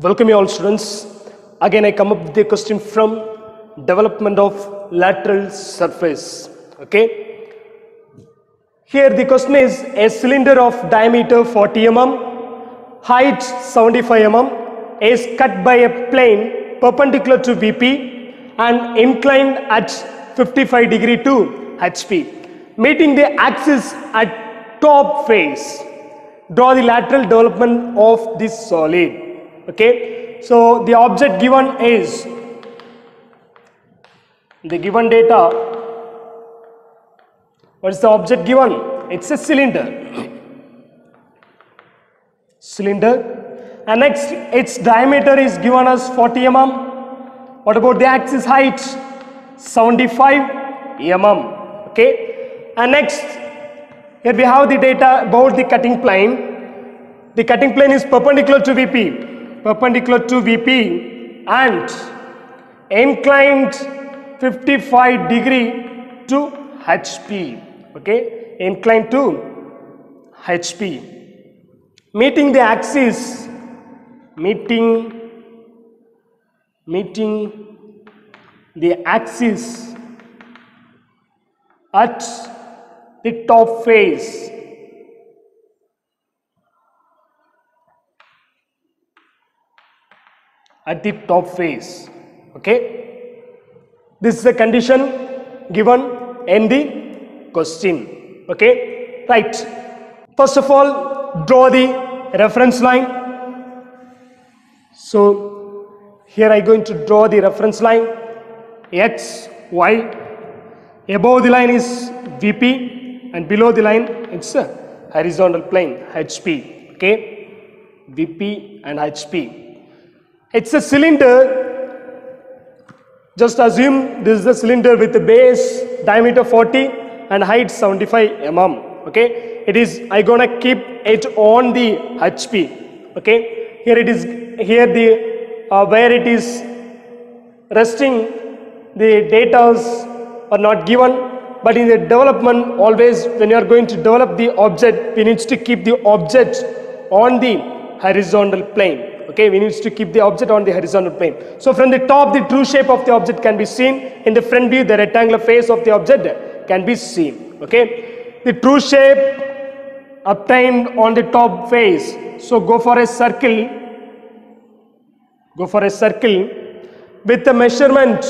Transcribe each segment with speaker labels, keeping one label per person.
Speaker 1: Welcome you all students. Again I come up with a question from development of lateral surface. Okay. Here the question is a cylinder of diameter 40 mm, height 75 mm is cut by a plane perpendicular to VP and inclined at 55 degree to HP, meeting the axis at top face. Draw the lateral development of this solid. Okay, so the object given is the given data. What is the object given? It's a cylinder. And next its diameter is given as 40 mm. What about the axis height? 75 mm. Okay, and next here we have the data about the cutting plane. The cutting plane is perpendicular to VP. And inclined 55 degree to HP. Okay, inclined to HP, meeting the axis, meeting the axis at the top face. At the top face. Okay, this is the condition given in the question. Okay, right. First of all, draw the reference line. So here I am going to draw the reference line X, Y. Above the line is VP and below the line it's a horizontal plane HP. Okay, VP and HP. It's a cylinder. Just assume this is a cylinder with a base diameter 40 and height 75 mm. Okay, it is I gonna keep it on the HP. Okay, here it is. Here the where it is resting, the datas are not given. But in the development, always when you are going to develop the object, we need to keep the object on the horizontal plane. Okay, we need to keep the object on the horizontal plane. So from the top, the true shape of the object can be seen. In the front view, the rectangular face of the object can be seen. Okay, the true shape obtained on the top face. So go for a circle. Go for a circle with the measurement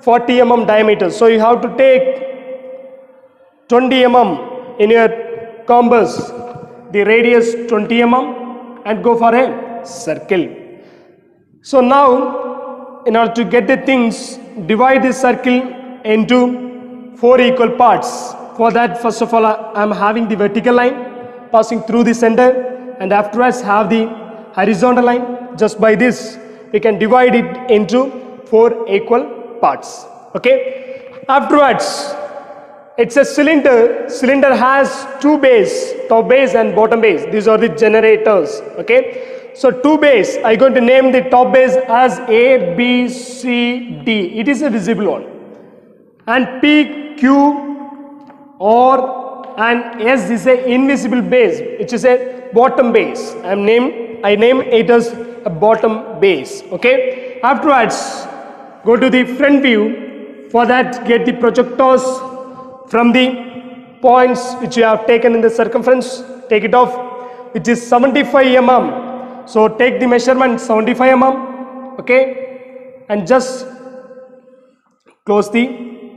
Speaker 1: 40 mm diameter. So you have to take 20 mm in your compass, the radius 20 mm, and go for a circle. So now in order to get the things, divide this circle into 4 equal parts. For that, first of all, I am having the vertical line passing through the center, and afterwards have the horizontal line. Just by this we can divide it into 4 equal parts. Okay, afterwards it's a cylinder. Cylinder has 2 bases, top base and bottom base. These are the generators. Okay, so 2 base, I am going to name the top base as A, B, C, D. It is a visible one. And P, Q, R and S is a invisible base, which is a bottom base. I name it as a bottom base. Okay. Afterwards, go to the front view. For that, get the projectors from the points which you have taken in the circumference. Take it off, which is 75 mm. So take the measurement 75 mm, okay, and just close the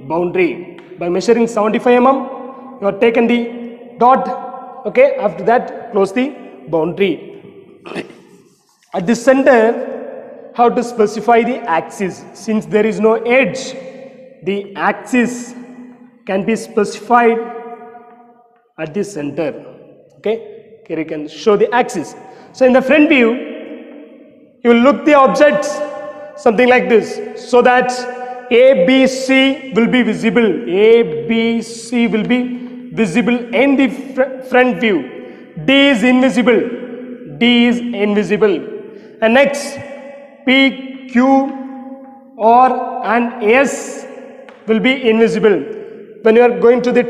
Speaker 1: boundary. By measuring 75 mm, you have taken the dot, okay. After that, close the boundary. At the center, how to specify the axis? Since there is no edge, the axis can be specified at the center. Okay, here you can show the axis. So in the front view, you will look the objects something like this, so that A, B, C will be visible. A, B, C will be visible in the front view. D is invisible. D is invisible. And next, P, Q, R and S will be invisible. When you are going to the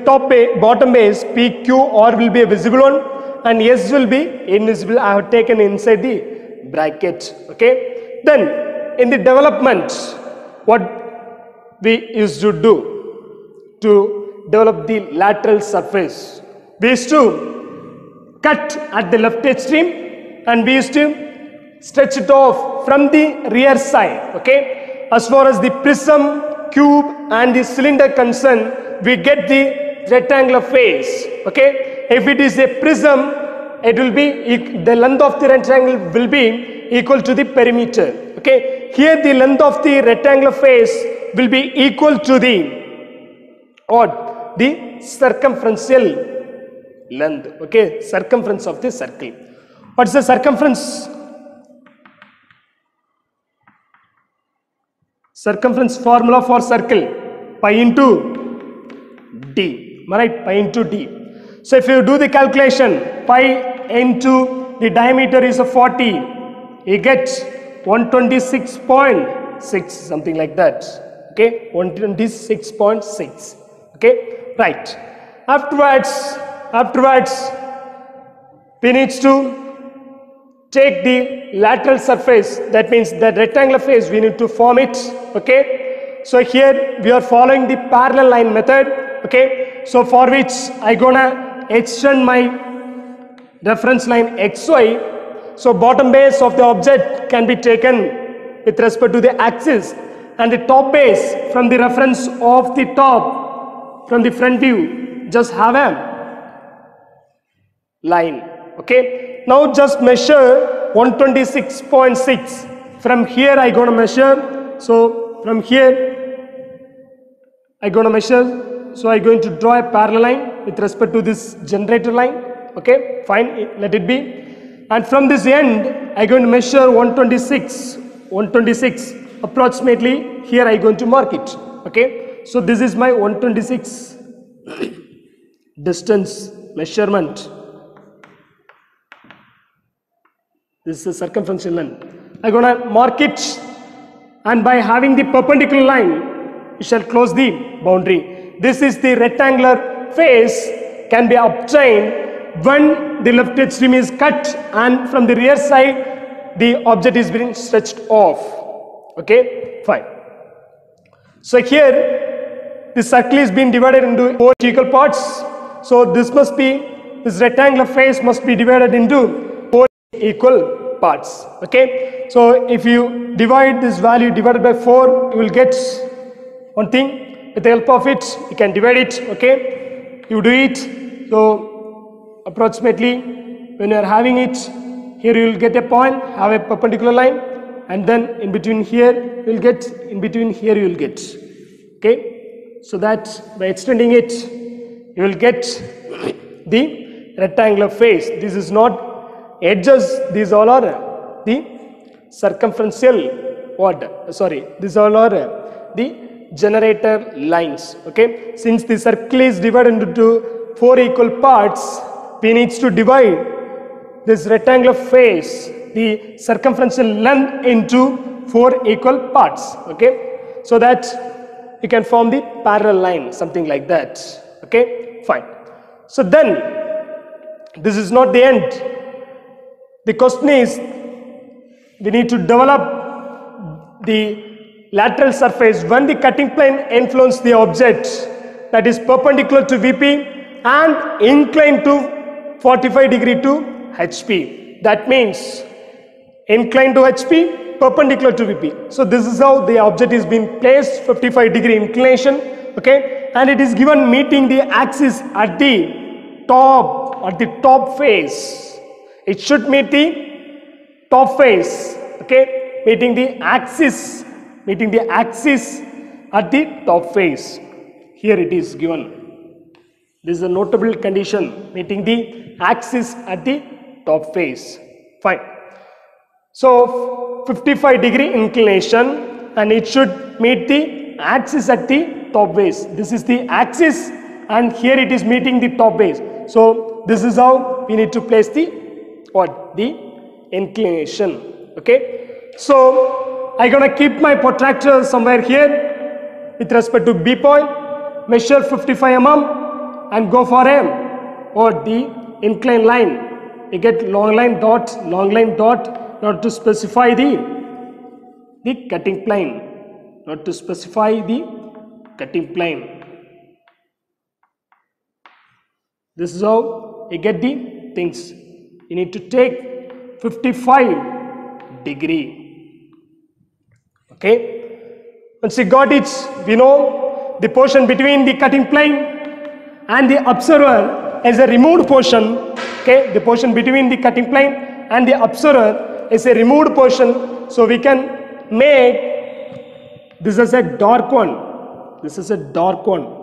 Speaker 1: bottom base, P, Q, R will be a visible one, and S will be invisible. I have taken inside the bracket. Okay. Then in the development, what we used to do to develop the lateral surface, we used to cut at the left extreme and we used to stretch it off from the rear side. Okay. As far as the prism, cube and the cylinder concerned, we get the rectangular face. Okay. If it is a prism, it will be, the length of the rectangle will be equal to the perimeter. Okay. Here the length of the rectangular face will be equal to the circumferential length. Okay. Circumference of the circle. What is the circumference? Circumference formula for circle, pi into d. Am I right? Pi into d. So if you do the calculation, pi into the diameter is a 40, you get 126.6, something like that. Okay, 126.6. Okay, right. Afterwards, we need to take the lateral surface, that means the rectangular face, we need to form it. Okay, so here we are following the parallel line method. Okay, so for which I gonna extend my reference line xy. So bottom base of the object can be taken with respect to the axis, and the top base from the reference of the top from the front view, just have a line. Okay, now just measure 126.6. From here I gonna measure. So from here I gonna measure. So I going to draw a parallel line with respect to this generator line. Okay, fine, let it be. And from this end I going to measure 126 approximately. Here I going to mark it. Okay, so this is my 126 distance measurement. This is the circumferential length. I gonna mark it, and by having the perpendicular line, we shall close the boundary. This is the rectangular face can be obtained when the left extreme is cut and from the rear side the object is being stretched off. Okay, fine. So here the circle is being divided into 4 equal parts. So this rectangular face must be divided into 4 equal parts. Okay, so if you divide this value divided by 4, you will get one thing. With the help of it, you can divide it. Okay, you do it. So approximately when you are having it, here you will get a point, have a perpendicular line, and then in between here you will get, in between here you will get. Okay, so that by extending it you will get the rectangular face. This is not edges, these all are the circumferential these all are the generator lines. Okay, since the circle is divided into 4 equal parts, we need to divide this rectangular face, the circumferential length, into 4 equal parts. Okay, so that you can form the parallel line, something like that. Okay, fine. So then this is not the end. The question is, we need to develop the lateral surface when the cutting plane influences the object, that is perpendicular to VP and inclined to 45 degree to HP. That means inclined to HP, perpendicular to VP. So this is how the object is being placed, 55 degree inclination. Okay, and it is given meeting the axis at the top face. It should meet the top face. Okay, meeting the axis at the top face. Here it is given. This is a notable condition, meeting the axis at the top face. Fine. So 55 degree inclination, and it should meet the axis at the top base. This is the axis, and here it is meeting the top base. So this is how we need to place the inclination. Okay, so I'm gonna keep my protractor somewhere here with respect to B point, measure 55 mm and go for the inclined line. You get long line dot not to specify the cutting plane, not to specify the cutting plane. This is how you get the things. You need to take 55 degree. Okay. Once you got it, we know the portion between the cutting plane and the observer is a removed portion. Okay. The portion between the cutting plane and the observer is a removed portion. So we can make this as a dark one. This is a dark one.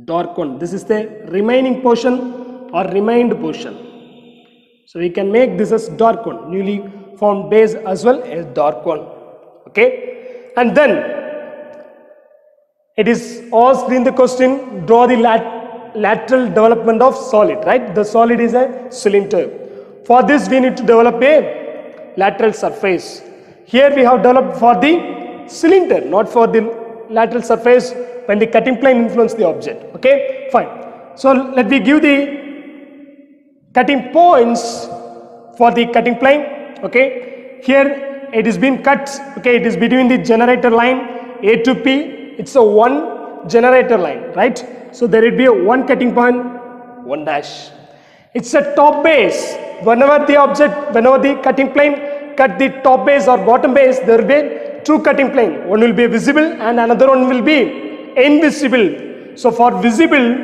Speaker 1: Dark one. This is the remaining portion or remained portion. So we can make this as dark one. Newly formed base as well as dark one. Okay. And then it is asked in the question, draw the lateral development of solid, right? The solid is a cylinder. For this we need to develop a lateral surface. Here we have developed for the cylinder, not for the lateral surface when the cutting plane influences the object. Okay, fine. So let me give the cutting points for the cutting plane. Okay, here it is being cut. Okay, it is between the generator line A to P. It's a one generator line, right? So there will be a one cutting point, 1 dash. It's a top base. Whenever the cutting plane cut the top base or bottom base, there will be two cutting plane. One will be visible and another one will be invisible. So for visible,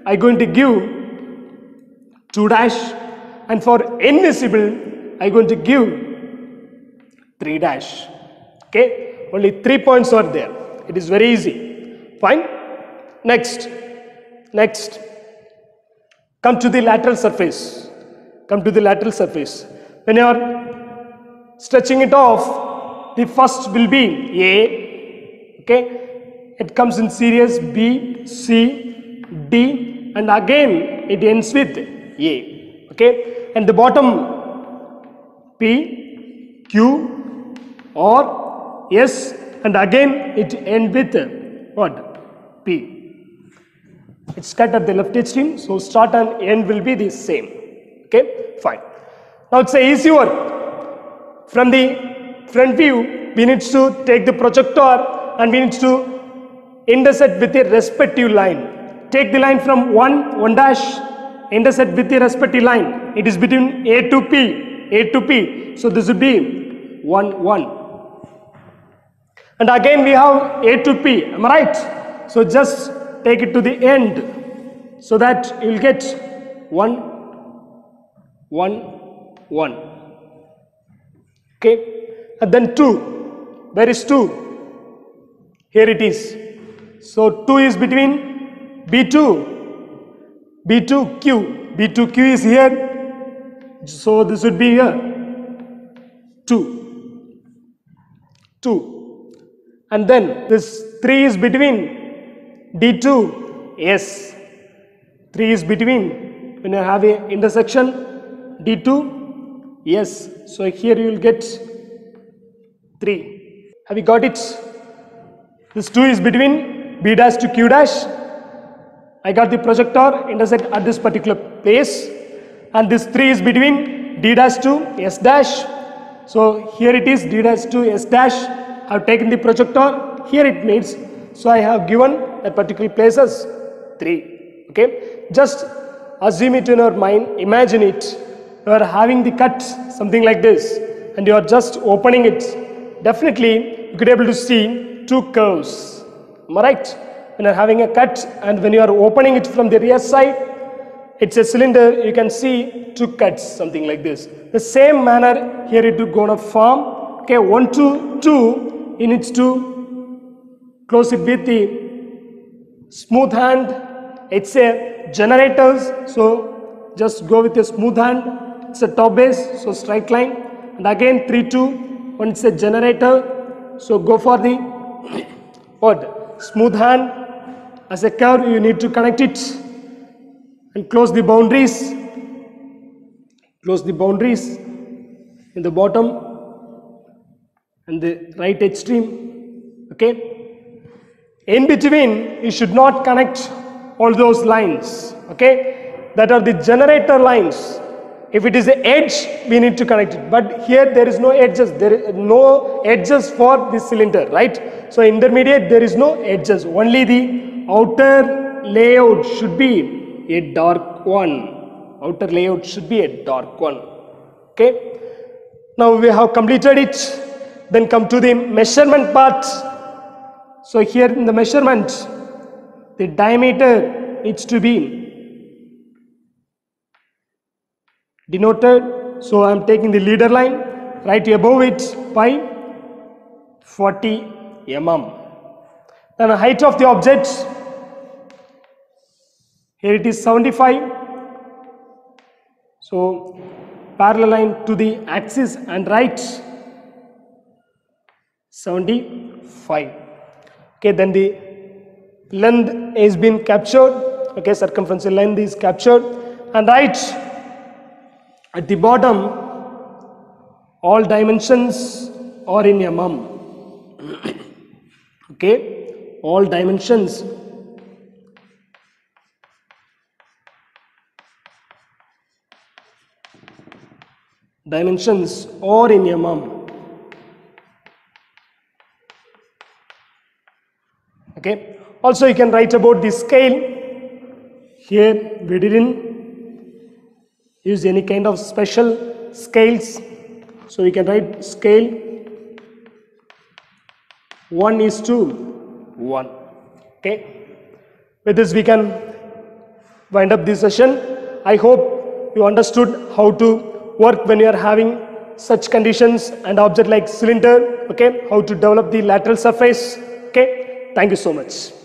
Speaker 1: I am going to give 2 dash, and for invisible, I am going to give 3 dash. Okay, only 3 points are there. It is very easy. Fine. Next, come to the lateral surface. Come to the lateral surface. When you are stretching it off, the first will be A. Okay. It comes in series B, C, D, and again it ends with A. Okay, and the bottom P, Q, or S, and again it ends with what? P. It's cut at the left extreme, so start and end will be the same. Okay, fine. Now it's an easy work. From the front view, we need to take the projector and we need to intersect with the respective line. Take the line from 1 dash, intersect with the respective line. It is between A to P. So this would be 1, 1. And again we have A to P. Am I right? So just take it to the end so that you will get 1, 1, 1. Okay. And then 2. Where is 2? Here it is. So 2 is between B2, B2Q. B2Q is here. So this would be here. 2. 2. And then this 3 is between D2, S. 3 is between, when you have a intersection, D2, S. So here you will get 3. Have you got it? This 2 is between B dash to Q dash. I got the projector intersect at this particular place, and this 3 is between D dash to S dash. So here it is D dash to S dash. I have taken the projector, here it meets. So I have given that particular place as 3. Okay, just assume it in your mind, imagine it. You are having the cut something like this, and you are just opening it. Definitely you could be able to see 2 curves. Am I right? When you are having a cut and when you are opening it from the rear side, it's a cylinder, you can see 2 cuts, something like this. The same manner here it is going to form. Okay, 1 to 2, you need to close it with the smooth hand. It's a generators, so just go with a smooth hand. It's a top base, so straight line. And again 3, 2, when it's a generator, so go for the what? Smooth hand. As a curve, you need to connect it and close the boundaries. Close the boundaries in the bottom and the right extreme. Okay. In between, you should not connect all those lines. Okay. That are the generator lines. If it is the edge, we need to connect it. But here there is no edges. There is no edges for this cylinder, right? So intermediate, there is no edges. Only the outer layout should be a dark one. Outer layout should be a dark one. Okay. Now we have completed it. Then come to the measurement part. So here in the measurement, the diameter needs to be denoted. So I am taking the leader line right above it by 40 mm. Then the height of the object, here it is 75. So parallel line to the axis and right 75. Okay, then the length has been captured. Okay, circumferential length is captured, and right at the bottom all dimensions are in mm. Okay, all dimensions are in mm. Okay, also you can write about the scale. Here we didn't use any kind of special scales, so we can write scale 1:1. Okay, with this we can wind up this session. I hope you understood how to work when you are having such conditions and object like cylinder. Okay, how to develop the lateral surface. Okay, thank you so much.